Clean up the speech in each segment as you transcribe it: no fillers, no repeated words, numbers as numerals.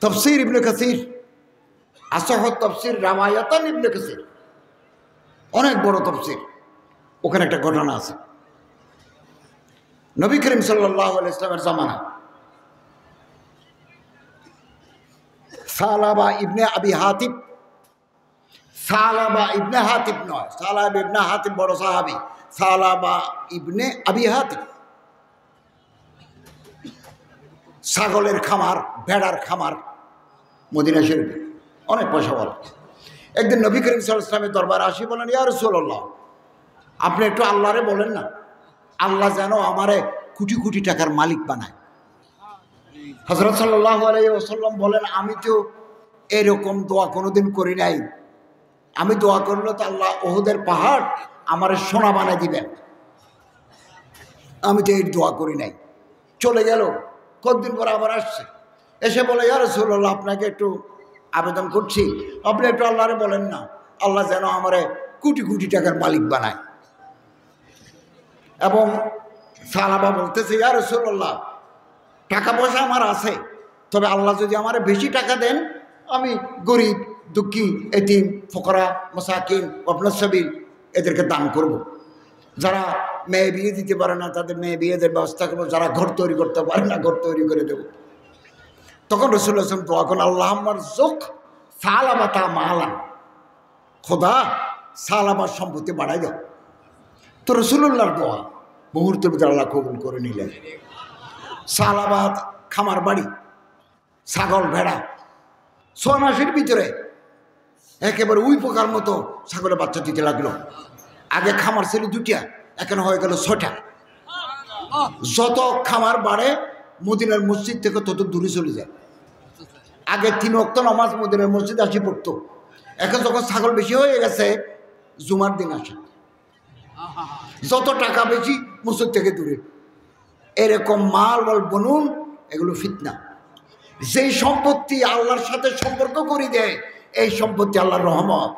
তফসির ইবনে কাসির, আসহ তফসির রাওয়ায়াতান ইবনে কাসির, অনেক বড় তফসির। ওখানে একটা ঘটনা আছে। নবী করিম সাল্লাল্লাহু আলাইহি ওয়াসাল্লামের জামানা সালাবা ইবনে আবি হাতিব, সালাবা ইবনে হাতিব নয়, সালাবা ইবনে হাতিব বড় সাহাবী, সালাবা ইবনে আবি হাতিব ছাগলের খামার, ভেড়ার খামার মদিনা শরীফে, অনেক পয়সা বলা। একদিন নবী করিম সাল্লাল্লাহু আলাইহি ওয়াসাল্লামের দরবারে আসি, বলেন ইয়া রাসূলুল্লাহ, আপনি একটু আল্লাহরে বলেন না, আল্লাহ যেন আমারে কোটি কোটি টাকার মালিক বানায়। হযরত সাল্লাল্লাহু আলাইহি ওয়াসাল্লাম বলেন, আমি তো এরকম দোয়া কোনোদিন করি নাই। আমি দোয়া করলে তো আল্লাহ ওহুদের পাহাড় আমারে সোনা বানায় দিবেন, আমি তো এই দোয়া করি নাই। চলে গেল। কতদিন পর আবার আসছে, এসে বলে ইয়া রাসূলুল্লাহ, আপনাকে একটু আবেদন করছি, আপনি একটু আল্লাহরে বলেন না, আল্লাহ যেন আমারে কোটি কোটি টাকার মালিক বানায়। এবং সাহাবা বলতেছে, ইয়া রাসূলুল্লাহ, টাকা পয়সা আমার আছে, তবে আল্লাহ যদি আমার বেশি টাকা দেন, আমি গরিব দুঃখী এতিম ফকরা মাসাকিন ওয়াবনাস সাবিল এদেরকে দান করব। যারা মেয়ে বিয়ে দিতে পারে না তাদের মেয়ে বিয়েদের ব্যবস্থা করবো, যারা ঘর তৈরি করতে পারে না ঘর তৈরি করে দেব। তখন রাসূলুল্লাহ সাল্লাল্লাহু আলাইহি ওয়াসাল্লাম দোয়া করেন, আল্লাহুম্মা রযুক সালাবাতা মালান, খোদা সালাবার সম্পত্তি বাড়াই দাও। তো রাসূলুল্লাহর দোয়া মুহূর্তের ভিতরে আল্লাহ কবুল করে নিলেন। সালাবাত খামার বাড়ি, ছাগল ভেড়া, 6 মাসের ভিতরে একেবারে উই পোকার মতো ছাগলের বাচ্চা দিতে লাগলো। আগে খামার ছিল 2টা, এখন হয়ে গেল 6টা। যত খামার বাড়ে মদিনার মসজিদ থেকে তত দূরে চলে যায়। আগে 3 ওয়াক্ত নামাজ মদিনার মসজিদ আসি পড়তো, এখন যখন ছাগল বেশি হয়ে গেছে জুমার দিন আসে। যত টাকা বেশি মসজিদ থেকে দূরে। এরকম মাল বল বনুন, এগুলো ফিতনা। যেই সম্পত্তি আল্লাহর সাথে সম্পর্ক করে দেয় এই সম্পত্তি আল্লাহর রহমত,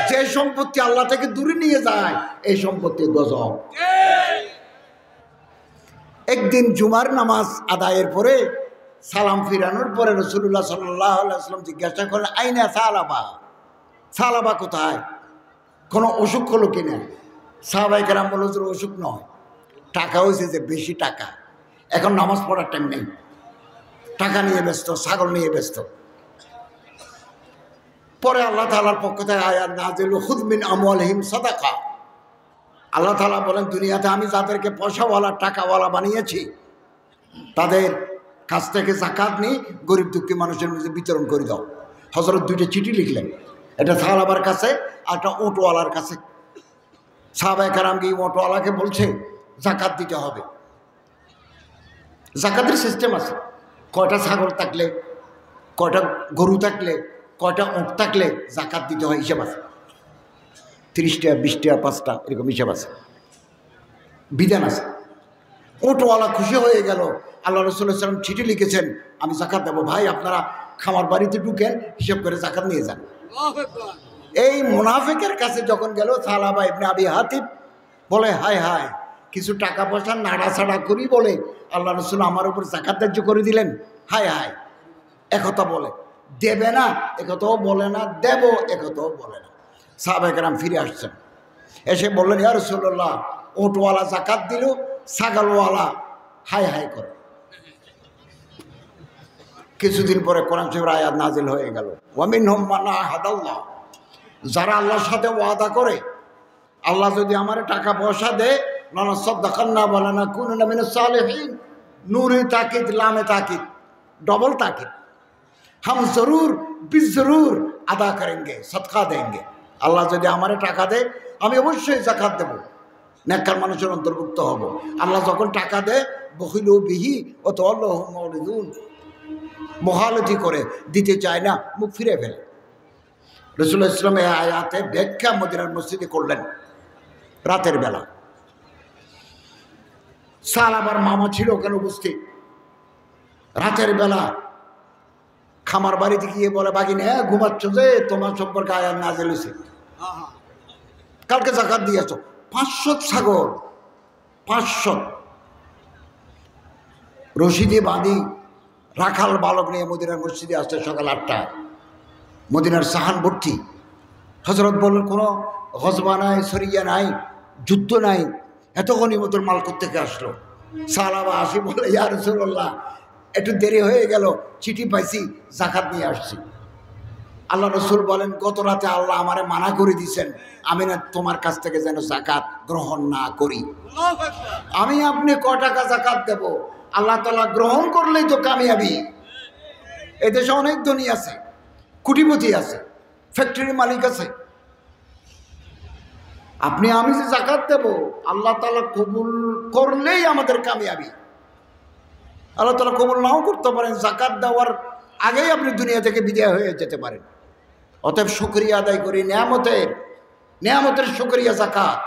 যে সম্পত্তি আল্লাহ থেকে দূরে নিয়ে যায় এই সম্পত্তি গজব। একদিন জুমার নামাজ আদায়ের পরে সালাম ফিরানোর পরে রাসূলুল্লাহ সাল্লাল্লাহু আলাইহি ওয়াসাল্লাম জিজ্ঞাসা করলেন, আইনা সালাবা, সালাবা কোথায়, কোনো অসুখ হলো কিনা? সাহাবায়ে কেরাম বলল, অসুখ নয়, টাকা হয়েছে যে বেশি টাকা, এখন নামাজ পড়ার টাইম নেই, টাকা নিয়ে ব্যস্ত, ছাগল নিয়ে ব্যস্ত। পরে আল্লাহ তাআলার পক্ষ থেকে আয়াত নাযিল, খুয মিন আমওয়ালিহিম সাদাকা। আল্লাহ তাআলা বলেন, দুনিয়াতে আমি যাদেরকে পয়সাওয়ালা টাকাওয়ালা বানিয়েছি তাদের কাছ থেকে যাকাত নিয়ে গরিব দুঃখী মানুষের মধ্যে বিতরণ করে দাও। হযরত 2টা চিঠি লিখলেন, এটা সাহাবার কাছে আর একটা অটোওয়ালার কাছে। সাহাবায়ে কেরাম গিয়ে অটোওয়ালাকে বলছে যাকাত দিতে হবে। যাকাতের সিস্টেম আছে, কয়টা ছাগল থাকলে, কয়টা গরু থাকলে, কয়টা উট থাকলে যাকাত দিতে হয় হিসাব আছে। 30টা 20টা 5টা এরকম হিসাব আছে, বিধান আছে। অটোওয়ালা খুশি হয়ে গেল, আল্লাহ রাসূল সাল্লাল্লাহু আলাইহি ওয়াসাল্লাম চিঠি লিখেছেন আমি যাকাত দেবো, ভাই আপনারা খামার বাড়িতে ঢুকেন, হিসাব করে যাকাত নিয়ে যান। এই মুনাফিকের কাছে যখন গেল সালাবা ইবনে আবি হাতিব বলে, হায় হায়, কিছু টাকা পয়সা নাড়াছাড়া করি বলে আল্লাহ রাসূল আমার উপর যাকাত ধার্য করে দিলেন, হায় হায়। একথা বলে, দেবে না একথাও বলে না, দেব একথাও বলে না। সাহাবায়ে কেরাম ফিরে আসছেন, এসে বললেন, ইয়া রাসূলুল্লাহ, ওটওয়ালা যাকাত দিল, ছাগলওয়ালা হায় হায় করে। কিছুদিন পরে কোরআন শরীফের আয়াত নাজিল হয়ে গেল, ওয়া মিনহুম মান আহাদাল্লাহ, যারা আল্লাহর সাথে ওয়াদা করে, আল্লাহ যদি আমার টাকা পয়সা দেয়, লানা সাদাকান্না ওয়া লানাকুনা মিনাস সালিহিন, নূরে তাকিদ লামে তাকিদ, डबल ताकिद, हम जरूर बिजरूर अदा करेंगे, सदका देंगे। আল্লাহ যদি আমারে টাকা দেয় আমি অবশ্যই যাকাত দেব, নেককার মানুষের অন্তর্ভুক্ত হব। আল্লাহ যখন টাকা দেয় বখিলু বিহি ও তাওয়াল্লাহু মুরিদুন, মুখালতি করে দিতে চায় না, মুখ ফিরে ফেলে। রাসূলুল্লাহ সাল্লাল্লাহু আলাইহি ওয়াসাল্লাম এই আয়াতে ব্যাখ্যা মদিনার মসজিদে করলেন রাতের বেলা। সালাবার মামা ছিল ওখানে উপস্থিত। রাতের বেলা খামার বাড়িতে গিয়ে বলে, বাগিনী হ্যাঁ ঘুমাচ্ছ যে, তোমার সম্পর্কে আয়াত নাযিল হয়েছে, কালকে যাকাত দিয়েছ। 500 ছাগল, 500 রশি দিয়ে বাঁধি রাখাল বালক নিয়ে মদিনার মসজিদে আসছে সকাল 8টায়, মদিনার সাহান ভর্তি। হজরত বললেন কোনো গজবা নাই, সরিয়া নাই, যুদ্ধ নাই, এত গনিমতের মাল কোত্থেকে আসলো? সাহাবা আসি বলে, ইয়া রাসূলুল্লাহ একটু দেরি হয়ে গেল, চিঠি পাইছি, জাকাত নিয়ে আসছি। আল্লাহ রসুল বলেন, গত রাতে আল্লাহ আমারে মানা করে দিয়েছেন আমি না তোমার কাছ থেকে যেন জাকাত গ্রহণ না করি। আমি আপনি ক টাকা জাকাত দেব? আল্লাহ তাআলা গ্রহণ করলেই তো কামিয়াবি। এদেশে অনেক ধনী আছে, কোটিপতি আছে, ফ্যাক্টরির মালিক আছে। আপনি আমি যে জাকাত দেব, আল্লাহ তাআলা কবুল করলেই আমাদের কামিয়াবি। আল্লাহ তাআলা কবুল নাও করতে পারেন, জাকাত দেওয়ার আগেই আপনি দুনিয়া থেকে বিদায় হয়ে যেতে পারেন। অতএব শুকরিয়া আদায় করি, নেয়ামতের শুকরিয়া, জাকাত।